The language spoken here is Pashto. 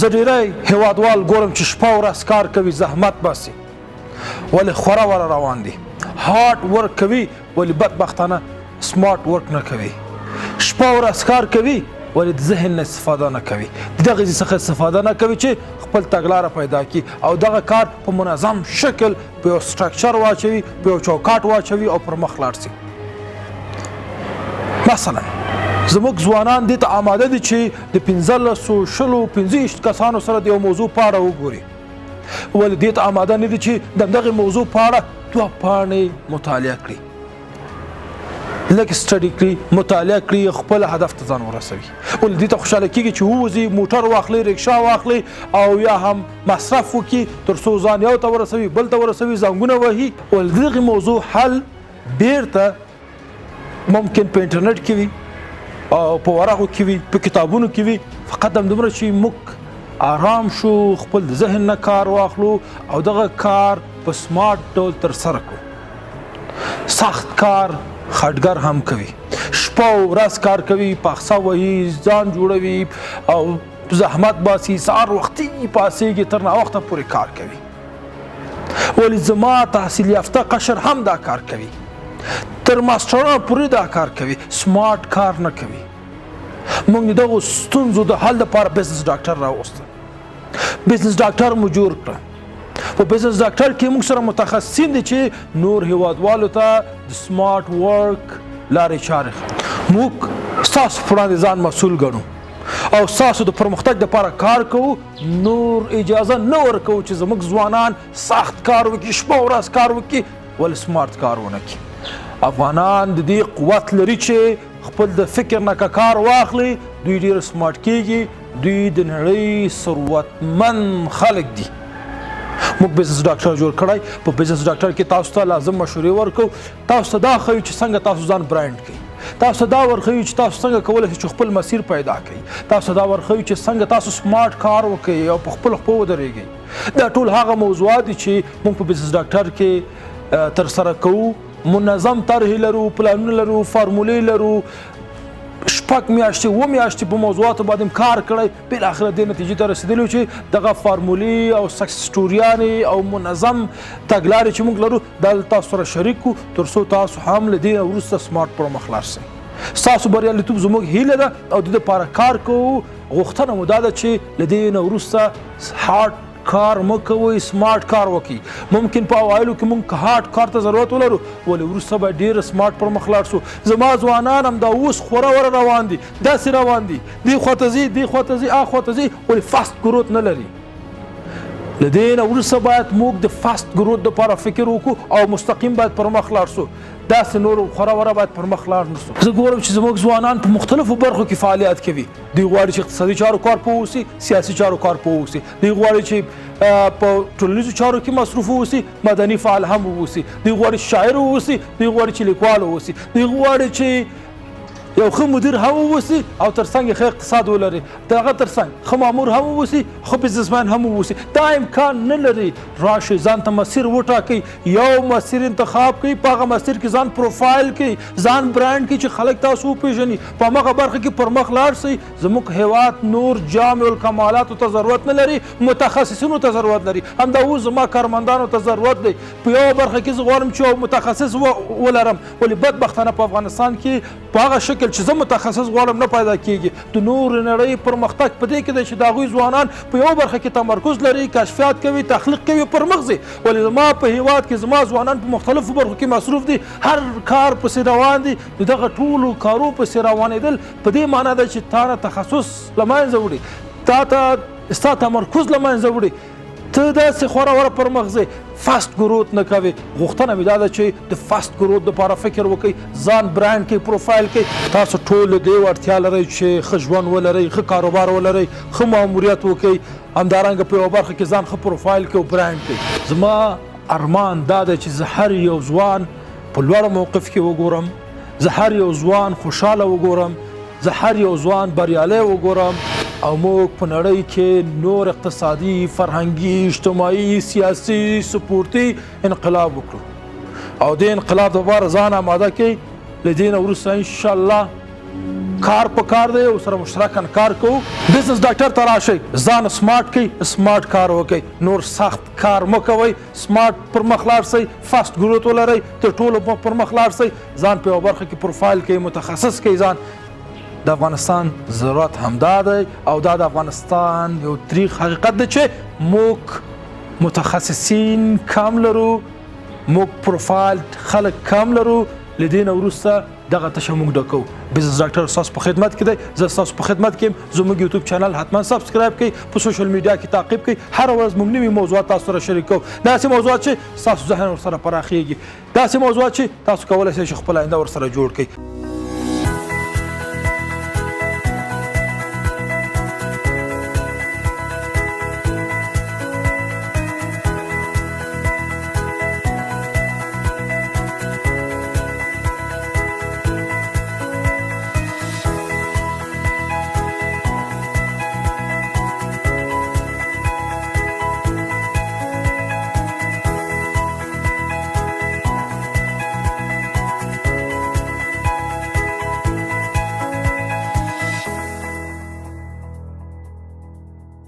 زه ډېری هیوادوال ګورم چې شپه ورځ کار کوي زحمت باسي ولې خوره وره روان دي هارډ ورک کوي ولې بدبختانه سمارټ ورک نه کوي شپه ورځ کار کوي ولې د ذهن نه استفاده نه کوي د دغه څخه استفاده نه کوي چې خپل تګلاره پیدا کړي او دغه کار په منظم شکل په یو سټرکچر واچوي په یو چوکاټ واچوي او پر مخ لاړ شي مثلا زموږ ځوانان دې ته آماده دي چې د 15 کسانو سره د یو موضوع په اړه وګوري ولې دې ته آماده نه دي چې د دغه موضوع په اړه 2 پاڼې مطالعه کړي لږ سټډي کړي مطالعه کړي خپل هدف ته ځان ورسوي ولې دې ته خوشحاله کېږي چې ووځي موټر واخلي رکشا واخلي او یا هم مصرف وکړي تر څو ځان یو ته ورسوي بل ته ورسوي زنګونه وهي ولې دغه موضوع حل بیرته ممکن په انټرنیټ کې وي او په ورقو کې وي په کتابونو کې وي فقط همدومره چې موږ آرام شو خپل د ذهن نه کار واخلو او دغه کار په سمارټ ډول ترسره کړو سخت کار خټګر هم کوي شپه او ورځ کار کوي پاخڅه وهي ځان جوړوي او زحمت باسي سهار وختي پاسېږي تر ناوخته پورې کار کوي ولې زما تحصیل یافته قشر هم دا کار کوي تر ماسټرانو پورې دا کار کوي سمارټ کار نه کوي موږ د دغو ستونزو د حل لپاره بزنس ډاکټر راوسته بزنس ډاکټر مو جوړ کړه په بزنس ډاکټر کې موږ سره متخصصین دي چې نور هیوادوالو ته د سمارټ ورک لارې چارې موږ ستاسو په وړاندې ځان مسؤل ګڼو او ستاسو د پرمختګ لپاره کار کوو نور اجازه نه ورکوو چې زموږ ځوانان سخت کار وکړي شپه ورځ کار وکړي ولې سمارټ کار ونه کړي افغانان د دې قوت لري چې خپل د فکر نه کار واخلي دوی ډېر سمارټ کېږي دوی د نړۍ ثروتمند خلک دي موږ بزنس ډاکټر جوړ کړی په بزنس ډاکټر کې تاسو ته لازم مشورې ورکو تاسو ته دا ښیو چې څنګه تاسو ځان برانډ کړئ تاسو ته دا ورښیو چې تاسو څنګه کولی شئ چې خپل مسیر پیدا کړئ تاسو ته دا ورښیو چې څنګه تاسو سمارټ کار وکړئ او په خپلو خپو ودرېږئ دا ټول هغه موضوعات دي چې موږ په بزنس ډاکټر کې ترسره کوو منظم طرحې لرو پلانونه لرو فارمولې لرو شپږ میاشتې 7 میاشتې په موضوعاتو باندې کار کړی بالاخره دې نتیجې ته رسېدلو چې دغه فارمولې او سکسس سټوریانې او منظم تګلارې چې موږ لرو دا تاسو سره شریک کړو تر څو تاسو هم له دې وروسته سمارټ پر مخ لاړ شئ ستاسو بریالیتوب زموږ هیله ده او د دې لپاره کار کوو غوښتنه مو دا ده چې له دې نه وروسته هارډ کار مه کوئ سمارټ کار وکړئ ممکن په اوایلو کې موږ هارډ کار ته ضرورت ولرو ولې وروسته به ډېر سمارټ پر مخ لاړ شو زما ځوانان هم دا اوس خوره وره روان دي داسې روان دي دې خواته ځي دې خواته ځي خواته ځي ولې فاست ګروت نه لري له دې نه وروسته باید موږ د فاست ګروت دپاره فکر وکړو او مستقیم باید پر مخ لاړ شو داسې نور خوره وره باید پر مخ لاړ نه شو زه ګورم چې زموږ ځوانان په مختلفو برخو کې فعالیت کوي دوی غواړي چې اقتصادي چارو کار پوه اوسي سیاسي چارو کار پوه اوسي دوی غواړي چې په ټولنیزو چارو کې مصروف اوسي مدني فعال هم اوسي دوی غواړي چې شاعر اوسي دوی غواړي چې لیکوال اوسي دوی غواړي چې یو ښه مدیر هم اوسي او ترڅنګ ښه اقتصاد ولري د هغه ترڅنګ ښه مامور هم اوسي ښه بزنسمین هم اوسي دا امکان نه لري راشئ ځان ته مسیر وټاکئ یو مسیر انتخاب کړئ په هغه مسیر کې ځان پروفایل کړئ ځان برانډ کړئ چې خلک تاسو وپېژني په همغه برخه کې پر مخ لاړ شئ زموږ هیواد نور جامع الکمالاتو ته ضرورت نه لري متخصصینو ته ضرورت لري همدا اوس زما کارمندانو ته ضرورت دی په یوه برخه کې زه غواړم چې یو متخصص ولرم ولې بدبختانه په افغانستان کې په هغه شکل چې زه متخصص غواړم نه پیدا کېږي د نور نړۍ پرمختګ په دې کې دی چې د هغوی ځوانان په یو برخه کې تمرکز لري کشفیات کوي تخلیق کوي پر مخ ځي ولې زما په هیواد کې زما ځوانان په مختلفو برخو کې مصروف دي هر کار پسې روان دي د دغه ټولو کارو پسې روانېدل په دې معنا ده چې تا نه تخصص له منځه وړي تا ته ستا تمرکز له منځه وړي ته داسې خوره وره پر مخ ځئ فاست ګروت نه کوي غوښتنه مې دا ده چې د فاست ګروت دپاره فکر وکړئ ځان برانډ کړئ پروفایل کړئ تاسو ټول دې وړتیا لرئ چې ښه ژوند ولرئ ښه کاروبار ولرئ ښه ماموریت وکړئ همدارنګه په یوه برخه کې ځان ښه پروفایل کړئ او برانډ کړئ زما ارمان دا ده چې زه هر یو ځوان په لوړ موقف کې وګورم زه هر یو ځوان خوشحاله وګورم زه هر یو ځوان بریالی وګورم او موږ په نړۍ کې نور اقتصادي فرهنګي اجتماعي سیاسي سپورتي انقلاب وکړو او د انقلاب لپاره ځان آماده کړئ له دې نه وروسته انشاءالله کار په کار دی او سره مشترکاً کار کوو. بزنس ډاکټر ته راشئ، ځان سمارټ کړئ، سمارټ کار وکړئ، نور سخت کار مه کوئ، سمارټ پر مخ لاړ شئ، فاسټ ګروت ولرئ، تر ټولو پر مخ لاړ شئ، ځان په یوه برخه کې پروفایل کوئ، متخصص کوئ ځان. د افغانستان ضرورت همدا دی او دا د افغانستان یو تریخ حقیقت دی چې موږ متخصصین کم لرو، موږ پروفایل خلک کم لرو. له دې نه وروسته دغه تشه موږ ډکوو. بزنس ډاکټر ستاسو په خدمت کې دی، زه ستاسو په خدمت کې یم. زموږ یوټیوب چینل حتما سبسکرایب کړئ، په سوشل میډیا کې تعقیب کړئ. هره ورځ موږ نوي موضوعات تاسو سره شریکوو، داسې موضوعات چې ستاسو ذهن ورسره پراخیږي، داسې موضوعات چې تاسو کولی شئ چې خپل آینده ورسره جوړ کړئ.